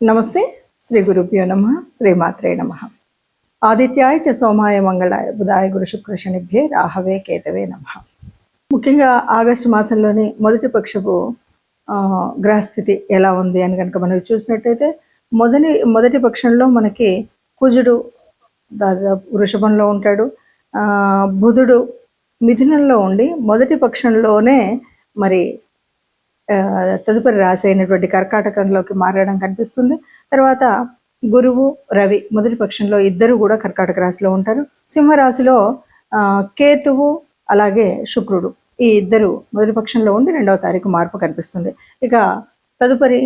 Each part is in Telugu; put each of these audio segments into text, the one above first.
నమస్తే. శ్రీ గురుభ్యో నమః. శ్రీమాత్రే నమః. ఆదిత్యాయ చ సోమాయ మంగళాయ బుధాయ గురు శుక్ర శనిభ్యే రాహవే కేతవే నమః. ముఖ్యంగా ఆగస్టు మాసంలోని మొదటి పక్షపు గ్రహస్థితి ఎలా ఉంది అని కనుక మనం చూసినట్టయితే మొదటి పక్షంలో మనకి కుజుడు దాదాపు వృషభంలో ఉంటాడు, బుధుడు మిథునంలో ఉండి మొదటి పక్షంలోనే మరి తదుపరి రాశి అయినటువంటి కర్కాటకంలోకి మారడం కనిపిస్తుంది. తర్వాత గురువు రవి మొదటి పక్షంలో ఇద్దరు కూడా కర్కాటక రాశిలో ఉంటారు. సింహరాశిలో కేతువు అలాగే శుక్రుడు ఈ ఇద్దరు మొదటి పక్షంలో ఉండి 2వ తారీఖు మార్పు కనిపిస్తుంది. ఇక తదుపరి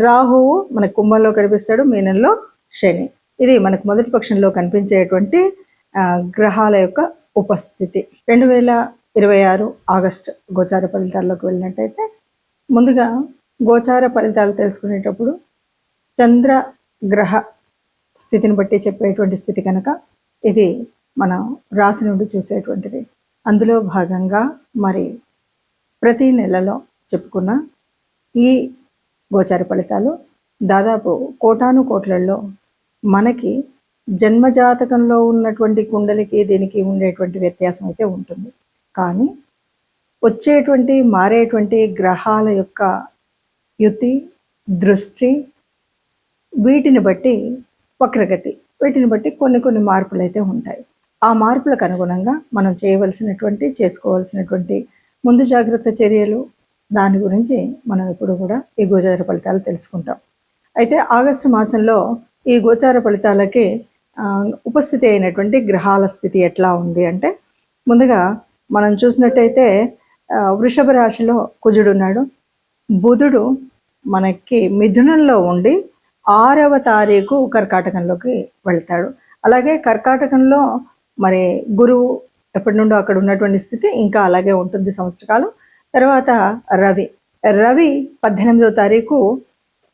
రాహువు మనకు కుంభంలో కనిపిస్తాడు, మీనంలో శని. ఇది మనకు మొదటి పక్షంలో కనిపించేటువంటి గ్రహాల యొక్క ఉపస్థితి. 2026 ఆగస్టు గోచార ఫలితాల్లోకి వెళ్ళినట్టయితే ముందుగా గోచార ఫలితాలు తెలుసుకునేటప్పుడు చంద్ర గ్రహ స్థితిని బట్టి చెప్పేటువంటి స్థితి కనుక ఇది మన రాశి నుండి చూసేటువంటిది. అందులో భాగంగా మరి ప్రతి నెలలో చెప్పుకున్న ఈ గోచార ఫలితాలు దాదాపు కోటాను కోట్లలో మనకి జన్మజాతకంలో ఉన్నటువంటి కుండలికి దీనికి ఉండేటువంటి వ్యత్యాసం అయితే ఉంటుంది. కానీ వచ్చేటువంటి మారేటువంటి గ్రహాల యొక్క యుతి, దృష్టి, వీటిని బట్టి వక్రగతి, వీటిని బట్టి కొన్ని మార్పులు అయితే ఉంటాయి. ఆ మార్పులకు అనుగుణంగా మనం చేసుకోవాల్సినటువంటి ముందు జాగ్రత్త చర్యలు, దాని గురించి మనం ఇప్పుడు కూడా ఈ గోచార ఫలితాలు తెలుసుకుంటాం. అయితే ఆగస్టు మాసంలో ఈ గోచార ఫలితాలకి ఉపస్థితి అయినటువంటి గ్రహాల స్థితి ఎట్లా ఉంది అంటే, ముందుగా మనం చూసినట్టయితే వృషభ రాశిలో కుజుడు ఉన్నాడు. బుధుడు మనకి మిథునంలో ఉండి 6వ తారీఖు కర్కాటకంలోకి వెళ్తాడు. అలాగే కర్కాటకంలో మరి గురువు ఎప్పటి నుండో అక్కడ ఉన్నటువంటి స్థితి ఇంకా అలాగే ఉంటుంది సంవత్సరకాలం. తర్వాత రవి 18వ తారీఖు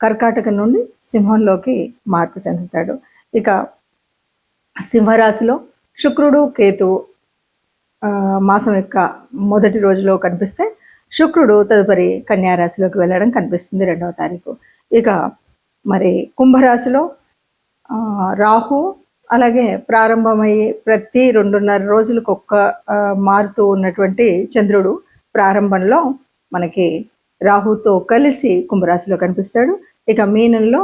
కర్కాటకం నుండి సింహంలోకి మార్పు చెందుతాడు. ఇక సింహరాశిలో శుక్రుడు, కేతువు మాసం యొక్క మొదటి రోజులో కనిపిస్తే శుక్రుడు తదుపరి కన్యారాశిలోకి వెళ్ళడం కనిపిస్తుంది 2వ తారీఖు. ఇక మరి కుంభరాశిలో రాహు అలాగే ప్రారంభమయ్యి ప్రతి 2.5 రోజులకు మారుతూ ఉన్నటువంటి చంద్రుడు ప్రారంభంలో మనకి రాహుతో కలిసి కుంభరాశిలో కనిపిస్తాడు. ఇక మీనంలో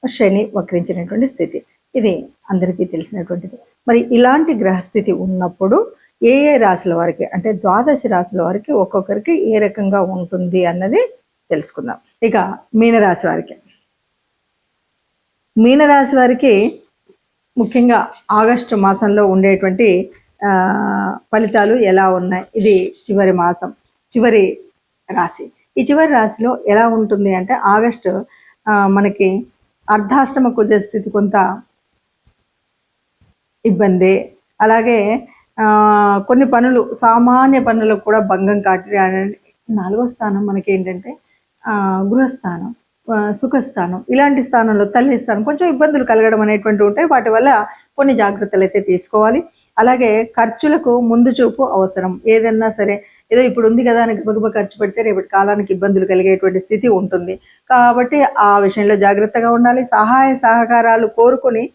శని వక్రించినటువంటి స్థితి, ఇది అందరికీ తెలిసినటువంటిది. మరి ఇలాంటి గ్రహస్థితి ఉన్నప్పుడు ఏ రాశుల వారికి అంటే 12 రాశుల వారికి ఒక్కొక్కరికి ఏ రకంగా ఉంటుంది అన్నది తెలుసుకుందాం. ఇక మీనరాశి వారికి ముఖ్యంగా ఆగస్టు మాసంలో ఉండేటువంటి ఫలితాలు ఎలా ఉన్నాయి. ఇది చివరి మాసం, చివరి రాశి. ఈ చివరి రాశిలో ఎలా ఉంటుంది అంటే, ఆగస్టు మనకి అర్ధాష్టమ కుజ స్థితి కొంత ఇబ్బంది, అలాగే కొన్ని పనులు, సామాన్య పనులకు కూడా భంగం కాటి. 4వ స్థానం మనకి ఏంటంటే గృహస్థానం, సుఖస్థానం, ఇలాంటి స్థానంలో తల్లి స్థానం కొంచెం ఇబ్బందులు కలగడం అనేటువంటి ఉంటాయి. వాటి వల్ల కొన్ని జాగ్రత్తలు అయితే తీసుకోవాలి. అలాగే ఖర్చులకు ముందు చూపు అవసరం. ఏదన్నా సరే ఏదో ఇప్పుడు ఉంది కదా అని గబగబా ఖర్చు పెడితే రేపటి కాలానికి ఇబ్బందులు కలిగేటువంటి స్థితి ఉంటుంది. కాబట్టి ఆ విషయంలో జాగ్రత్తగా ఉండాలి. సహాయ సహకారాలు కోరుకొని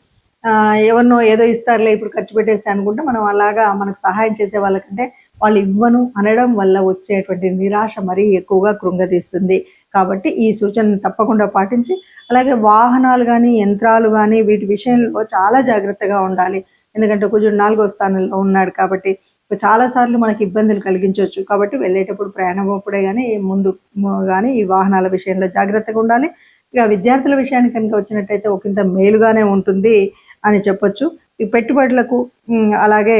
ఎవరినో ఏదో ఇస్తారులే ఇప్పుడు ఖర్చు పెట్టేస్తే అనుకుంటే మనం అలాగా మనకు సహాయం చేసే వాళ్ళకంటే వాళ్ళు ఇవ్వను అనడం వల్ల వచ్చేటువంటి నిరాశ మరీ ఎక్కువగా కృంగతీస్తుంది. కాబట్టి ఈ సూచనను తప్పకుండా పాటించి, అలాగే వాహనాలు కానీ యంత్రాలు కానీ వీటి విషయంలో చాలా జాగ్రత్తగా ఉండాలి. ఎందుకంటే కుజుడు 4వ స్థానంలో ఉన్నాడు కాబట్టి చాలాసార్లు మనకి ఇబ్బందులు కలిగించవచ్చు. కాబట్టి వెళ్ళేటప్పుడు ప్రయాణం అప్పుడే కానీ ముందు కానీ ఈ వాహనాల విషయంలో జాగ్రత్తగా ఉండాలి. ఇక విద్యార్థుల విషయానికి కనుక వచ్చినట్టయితే ఒకంత మేలుగానే ఉంటుంది అని చెప్పొచ్చు. ఈ పెట్టుబడులకు అలాగే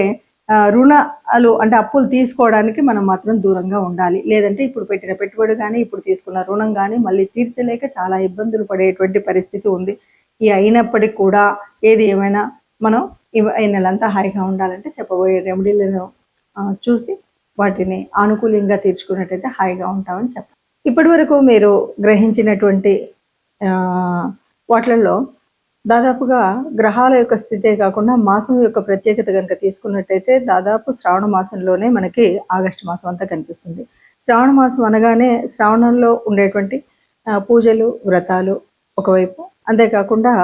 రుణాలు అంటే అప్పులు తీసుకోవడానికి మనం మాత్రం దూరంగా ఉండాలి. లేదంటే ఇప్పుడు పెట్టిన పెట్టుబడి కానీ ఇప్పుడు తీసుకున్న రుణం కానీ మళ్ళీ తీర్చలేక చాలా ఇబ్బందులు పడేటువంటి పరిస్థితి ఉంది. ఈ అయినప్పటికీ కూడా ఏది ఏమైనా మనం ఈ నెలంతా హాయిగా ఉండాలంటే చెప్పబోయే రెమెడీలను చూసి వాటిని ఆనుకూలంగా తీర్చుకున్నట్టయితే హాయిగా ఉంటామని చెప్పాలి. ఇప్పటి వరకు మీరు గ్రహించినటువంటి వాటిల్లో దాదాపుగా గ్రహాల యొక్క స్థితే కాకుండా మాసం యొక్క ప్రత్యేకత కనుక తీసుకున్నట్టయితే దాదాపు శ్రావణ మాసంలోనే మనకి ఆగస్టు మాసం అంతా కనిపిస్తుంది. శ్రావణ మాసం అనగానే శ్రావణంలో ఉండేటువంటి పూజలు వ్రతాలు ఒకవైపు, అంతేకాకుండా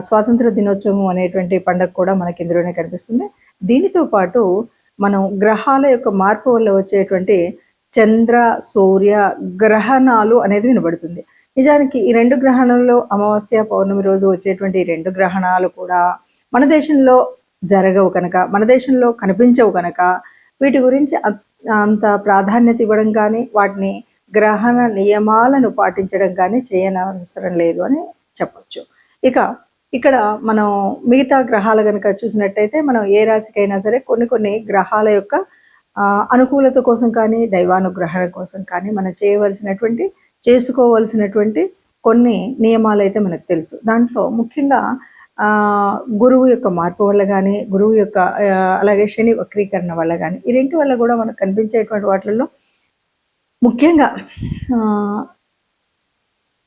స్వాతంత్ర దినోత్సవం అనేటువంటి పండుగ కూడా మనకి ఇందులోనే కనిపిస్తుంది. దీనితో పాటు మనం గ్రహాల యొక్క మార్పు వల్ల వచ్చేటువంటి చంద్ర సూర్య గ్రహణాలు అనేది వినబడుతుంది. నిజానికి ఈ 2 గ్రహణాలలో అమావాస్య పౌర్ణమి రోజు వచ్చేటువంటి 2 గ్రహణాలు కూడా మన దేశంలో జరగవు కనుక, మన దేశంలో కనిపించవు కనుక వీటి గురించి అంత ప్రాధాన్యత ఇవ్వడం కానీ, వాటిని గ్రహణ నియమాలను పాటించడం కానీ చేయనవసరం లేదు అని చెప్పొచ్చు. ఇక ఇక్కడ మనం మిగతా గ్రహాలు కనుక చూసినట్టయితే, మనం ఏ రాశికైనా సరే కొన్ని గ్రహాల యొక్క అనుకూలత కోసం కానీ, దైవానుగ్రహణ కోసం కానీ మనం చేసుకోవలసినటువంటి కొన్ని నియమాలు అయితే మనకు తెలుసు. దాంట్లో ముఖ్యంగా గురువు యొక్క మార్పు వల్ల కానీ, గురువు యొక్క అలాగే శని వక్రీకరణ వల్ల కానీ, ఈ 2 వల్ల కూడా మనకు కనిపించేటువంటి వాటిల్లో ముఖ్యంగా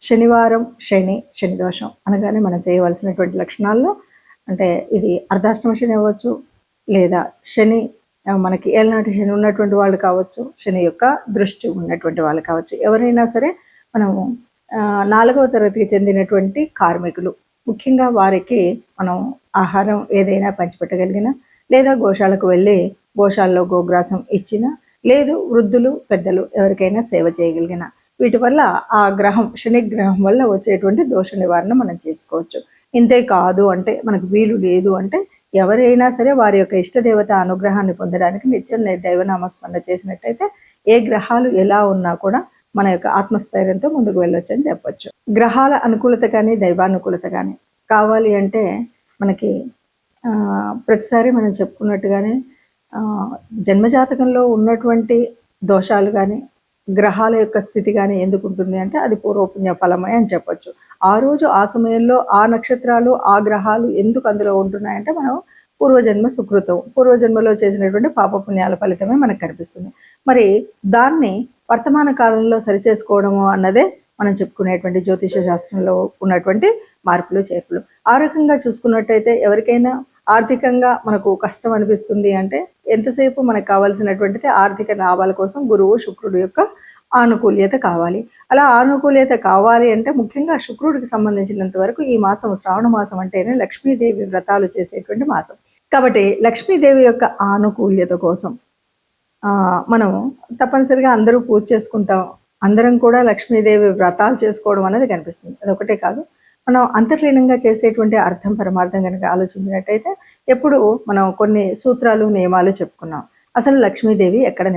శనివారం శని దోషం అనగానే మనం చేయవలసినటువంటి లక్షణాల్లో, అంటే ఇది అర్ధాష్టమ శని అవ్వచ్చు, లేదా శని మనకి ఏళ్ళనాటి శని ఉన్నటువంటి వాళ్ళు కావచ్చు, శని యొక్క దృష్టి ఉన్నటువంటి వాళ్ళు కావచ్చు, ఎవరైనా సరే మనము 4వ తరగతికి చెందినటువంటి కార్మికులు ముఖ్యంగా వారికి మనం ఆహారం ఏదైనా పంచిపెట్టగలిగిన, లేదా గోశాలకు వెళ్ళి గోశాలలో గోగ్రాసం ఇచ్చిన, లేదు వృద్ధులు పెద్దలు ఎవరికైనా సేవ చేయగలిగిన, వీటి వల్ల ఆ గ్రహం శని గ్రహం వల్ల వచ్చేటువంటి దోష నివారణ మనం చేసుకోవచ్చు. ఇంతే కాదు అంటే, మనకు వీలు లేదు అంటే, ఎవరైనా సరే వారి యొక్క ఇష్టదేవత అనుగ్రహాన్ని పొందడానికి నిత్యం దైవనామస్మరణ చేసినట్టయితే ఏ గ్రహాలు ఎలా ఉన్నా కూడా మన యొక్క ఆత్మస్థైర్యంతో ముందుకు వెళ్ళొచ్చు అని చెప్పొచ్చు. గ్రహాల అనుకూలత కానీ, దైవానుకూలత కానీ కావాలి అంటే మనకి ప్రతిసారి మనం చెప్పుకున్నట్టుగానే జన్మజాతకంలో ఉన్నటువంటి దోషాలు కానీ, గ్రహాల యొక్క స్థితి కానీ ఎందుకు ఉంటుంది అంటే, అది పూర్వపుణ్య ఫలమే అని చెప్పొచ్చు. ఆ రోజు ఆ సమయంలో ఆ నక్షత్రాలు ఆ గ్రహాలు ఎందుకు అందులో ఉంటున్నాయంటే, మనం పూర్వజన్మ సుకృతం, పూర్వజన్మలో చేసినటువంటి పాపపుణ్యాల ఫలితమే మనకు కనిపిస్తుంది. మరి దాన్ని వర్తమాన కాలంలో సరిచేసుకోవడము అన్నదే మనం చెప్పుకునేటువంటి జ్యోతిష శాస్త్రంలో ఉన్నటువంటి మార్పులు చేర్పులు. ఆ రకంగా చూసుకున్నట్టయితే ఎవరికైనా ఆర్థికంగా మనకు కష్టం అనిపిస్తుంది అంటే, ఎంతసేపు మనకు కావాల్సినటువంటిది ఆర్థిక లాభాల కోసం గురువు శుక్రుడు యొక్క ఆనుకూల్యత కావాలి. అలా ఆనుకూల్యత కావాలి అంటే ముఖ్యంగా శుక్రుడికి సంబంధించినంత వరకు ఈ మాసం, శ్రావణ మాసం అంటేనే లక్ష్మీదేవి వ్రతాలు చేసేటువంటి మాసం. కాబట్టి లక్ష్మీదేవి యొక్క ఆనుకూల్యత కోసం మనం తప్పనిసరిగా అందరూ పూజ చేసుకుంటాం. అందరం కూడా లక్ష్మీదేవి వ్రతాలు చేసుకోవడం అనేది కనిపిస్తుంది. అదొకటే కాదు, మనం అంతర్లీనంగా చేసేటువంటి అర్థం పరమార్థం కనుక ఆలోచించినట్టయితే, ఎప్పుడు మనం కొన్ని సూత్రాలు నియమాలు చెప్పుకున్నాం. అసలు లక్ష్మీదేవి ఎక్కడ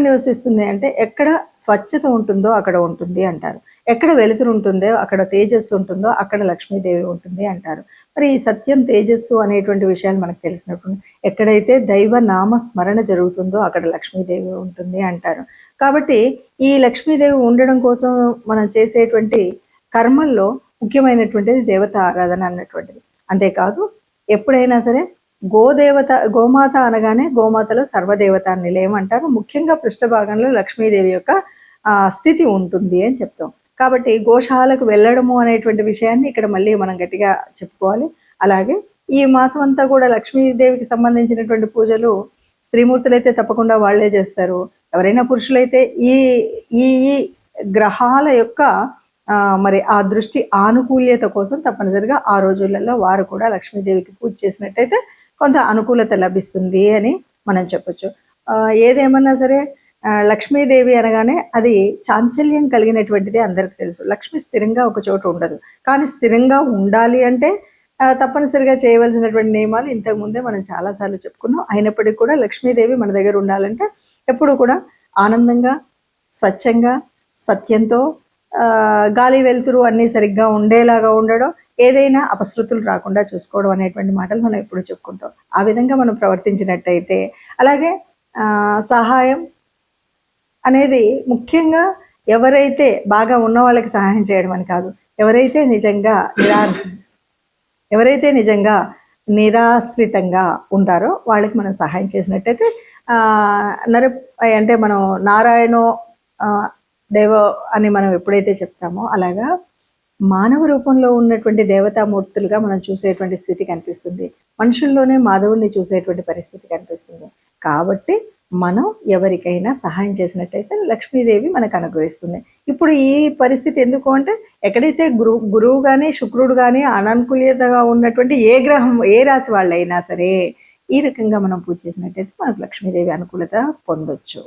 నివసిస్తుంది అంటే, ఎక్కడ స్వచ్ఛత ఉంటుందో అక్కడ ఉంటుంది అంటారు. ఎక్కడ వెలుతురు ఉంటుందో, అక్కడ తేజస్సు ఉంటుందో అక్కడ లక్ష్మీదేవి ఉంటుంది అంటారు. మరి ఈ సత్యం తేజస్సు అనేటువంటి విషయాలు మనకు తెలిసినప్పుడు, ఎక్కడైతే దైవ నామ స్మరణ జరుగుతుందో అక్కడ లక్ష్మీదేవి ఉంటుంది అంటారు. కాబట్టి ఈ లక్ష్మీదేవి ఉండడం కోసం మనం చేసేటువంటి కర్మల్లో ముఖ్యమైనటువంటిది దేవత ఆరాధన అన్నటువంటిది. అంతేకాదు, ఎప్పుడైనా సరే గోమాత అనగానే గోమాతలో సర్వదేవత నిలయం అంటారు. ముఖ్యంగా పృష్ఠభాగంలో లక్ష్మీదేవి యొక్క స్థితి ఉంటుంది అని చెప్తాం. కాబట్టి గోశాలకు వెళ్ళడము అనేటువంటి విషయాన్ని ఇక్కడ మళ్ళీ మనం గట్టిగా చెప్పుకోవాలి. అలాగే ఈ మాసం అంతా కూడా లక్ష్మీదేవికి సంబంధించినటువంటి పూజలు స్త్రీమూర్తులైతే తప్పకుండా వాళ్లే చేస్తారు. ఎవరైనా పురుషులైతే ఈ ఈ గ్రహాల యొక్క మరి ఆ దృష్టి ఆనుకూల్యత కోసం తప్పనిసరిగా ఆ రోజులలో వారు కూడా లక్ష్మీదేవికి పూజ చేసినట్టయితే కొంత అనుకూలత లభిస్తుంది అని మనం చెప్పొచ్చు. ఏదేమన్నా సరే లక్ష్మీదేవి అనగానే అది చాంచల్యం కలిగినటువంటిది అందరికి తెలుసు. లక్ష్మి స్థిరంగా ఒక చోట ఉండదు. కానీ స్థిరంగా ఉండాలి అంటే తప్పనిసరిగా చేయవలసినటువంటి నియమాలు ఇంతకుముందే మనం చాలాసార్లు చెప్పుకున్నాం. అయినప్పటికీ కూడా లక్ష్మీదేవి మన దగ్గర ఉండాలంటే ఎప్పుడు కూడా ఆనందంగా, స్వచ్ఛంగా, సత్యంతో, గాలి వెలుతురు అన్నీ సరిగ్గా ఉండేలాగా ఉండడం, ఏదైనా అపశృతులు రాకుండా చూసుకోవడం అనేటువంటి మాటలు మనం ఎప్పుడు చెప్పుకుంటాం. ఆ విధంగా మనం ప్రవర్తించినట్టయితే, అలాగే సహాయం అనేది ముఖ్యంగా ఎవరైతే బాగా ఉన్న వాళ్ళకి సహాయం చేయడం అని కాదు, ఎవరైతే నిజంగా నిరాశ్రితంగా ఉంటారో వాళ్ళకి మనం సహాయం చేసినట్టయితే, అంటే మనం నారాయణో దేవ అని మనం ఎప్పుడైతే చెప్తామో అలాగా మానవ రూపంలో ఉన్నటువంటి దేవతామూర్తులుగా మనం చూసేటువంటి స్థితి కనిపిస్తుంది. మనుషుల్లోనే మాధవుని చూసేటువంటి పరిస్థితి కనిపిస్తుంది. కాబట్టి మనం ఎవరికైనా సహాయం చేసినట్టయితే లక్ష్మీదేవి మనకు అనుగ్రహిస్తుంది. ఇప్పుడు ఈ పరిస్థితి ఎందుకు అంటే, ఎక్కడైతే గురువు కానీ శుక్రుడు కానీ అననుకూలతగా ఉన్నటువంటి ఏ గ్రహం ఏ రాశి వాళ్ళైనా సరే ఈ రకంగా మనం పూజ చేసినట్టయితే మనకు లక్ష్మీదేవి అనుకూలత పొందొచ్చు.